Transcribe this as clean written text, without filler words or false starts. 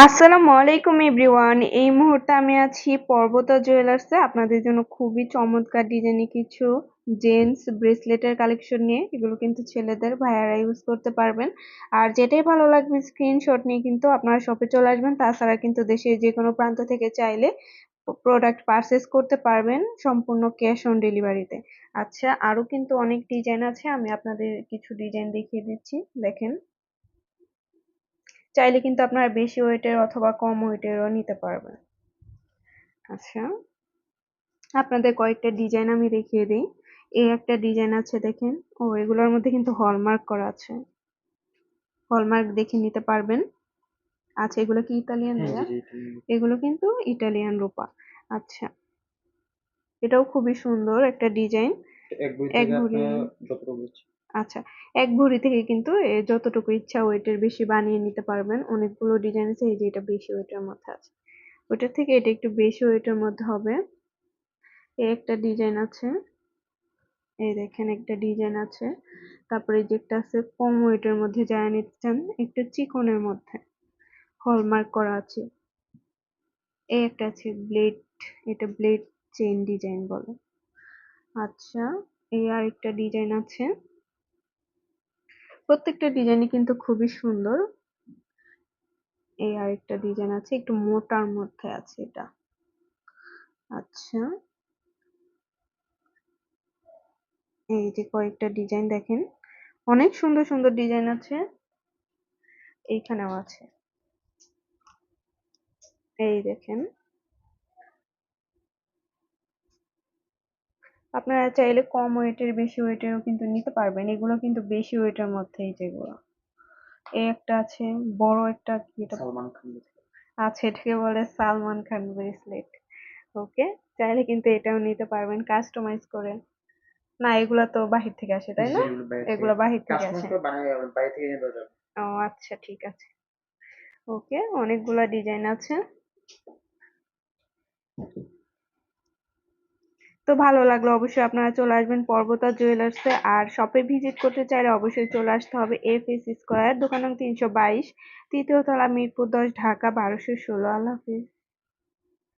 আসসালামু আলাইকুম এভরিওয়ান। এই মুহূর্তে আমি আছি পর্বতা জুয়েলার্সে আপনাদের জন্য খুবই চমৎকার ডিজাইনের কিছু জেন্টস ব্রেসলেটের কালেকশন নিয়ে। এগুলো কিন্তু ছেলেদের ভাইয়ারা ইউজ করতে পারবেন। আর যেটাই ভালো লাগবে স্ক্রিনশট নিয়ে কিন্তু আপনারা শপে চলে আসবেন। তাছাড়া কিন্তু দেশের যে কোনো প্রান্ত থেকে চাইলে প্রোডাক্ট পারচেজ করতে পারবেন সম্পূর্ণ ক্যাশ অন ডেলিভারিতে। আচ্ছা, আরো কিন্তু অনেক ডিজাইন আছে, আমি আপনাদের কিছু ডিজাইন দেখিয়ে দিচ্ছি। দেখেন, চাইলে কিন্তু আপনারা বেশি ওয়েটের অথবা কম ওয়েটেরও নিতে পারবেন। আচ্ছা, আপনাদের কয়েকটা ডিজাইন আমি দেখিয়ে দিই। এই একটা ডিজাইন আছে, দেখেন। এগুলোর মধ্যে কিন্তু হলমার্ক করা আছে, হলমার্ক দেখে নিতে পারবেন। আচ্ছা, এগুলো কি ইতালিয়ান ভাইয়া? এগুলো কিন্তু ইটালিয়ান রূপা। আচ্ছা, এটাও খুবই সুন্দর একটা ডিজাইন। এক ভরি আচ্ছা, এক ভরি থেকে কিন্তু যতটুকু ইচ্ছা ওয়েটের বেশি বানিয়ে নিতে পারবেন। অনেকগুলো ডিজাইন আছে, এই যে এটা বেশি ওয়েটের মধ্যে আছে, ওইটার থেকে এটা একটু বেশি ওয়েটের মধ্যে হবে। এই একটা ডিজাইন আছে, এই দেখেন একটা ডিজাইন আছে। তারপরে যে একটা আছে কম ওয়েটের মধ্যে যারা নিতে চান, একটু চিকনের মধ্যে হলমার্ক করা আছে। এই একটা আছে ব্লেড, এটা ব্লেড চেইন ডিজাইন বলে। আচ্ছা, এই আরেকটা ডিজাইন আছে। প্রত্যেকটা ডিজাইনই কিন্তু খুবই সুন্দর। এই আরেকটা ডিজাইন আছে, একটু মোটার মধ্যে আছে এটা। আচ্ছা, এই যে কয়েকটা ডিজাইন দেখেন, অনেক সুন্দর সুন্দর ডিজাইন আছে। এইখানেও আছে, এই দেখেন। আপনারা চাইলে কম ওয়েটের বেশি ওয়েটেরও কিন্তু নিতে পারবেন। এগুলো কিন্তু বেশি ওয়েটের মধ্যেই যেগুলো। এই একটা আছে বড় একটা, কি এটা আছে, এটাকে বলে সালমান খান ব্রেসলেট। ওকে, চাইলে কিন্তু এটাও নিতে পারবেন কাস্টমাইজ করে। না, এগুলা তো বাহির থেকে আসে, তাই না? এগুলো বাহির থেকে আসে। ও আচ্ছা, ঠিক আছে। ওকে, অনেকগুলা ডিজাইন আছে। তো ভালো লাগলো, অবশ্যই আপনারা চলে আসবেন পর্বতা জুয়েলার্সে। আর শপে ভিজিট করতে চাইলে অবশ্যই চলে আসতে হবে এফএস স্কয়ার, দোকান নং 322, তৃতীয় তলা, মিরপুর 10, ঢাকা 1216। আল্লাহ হাফিজ।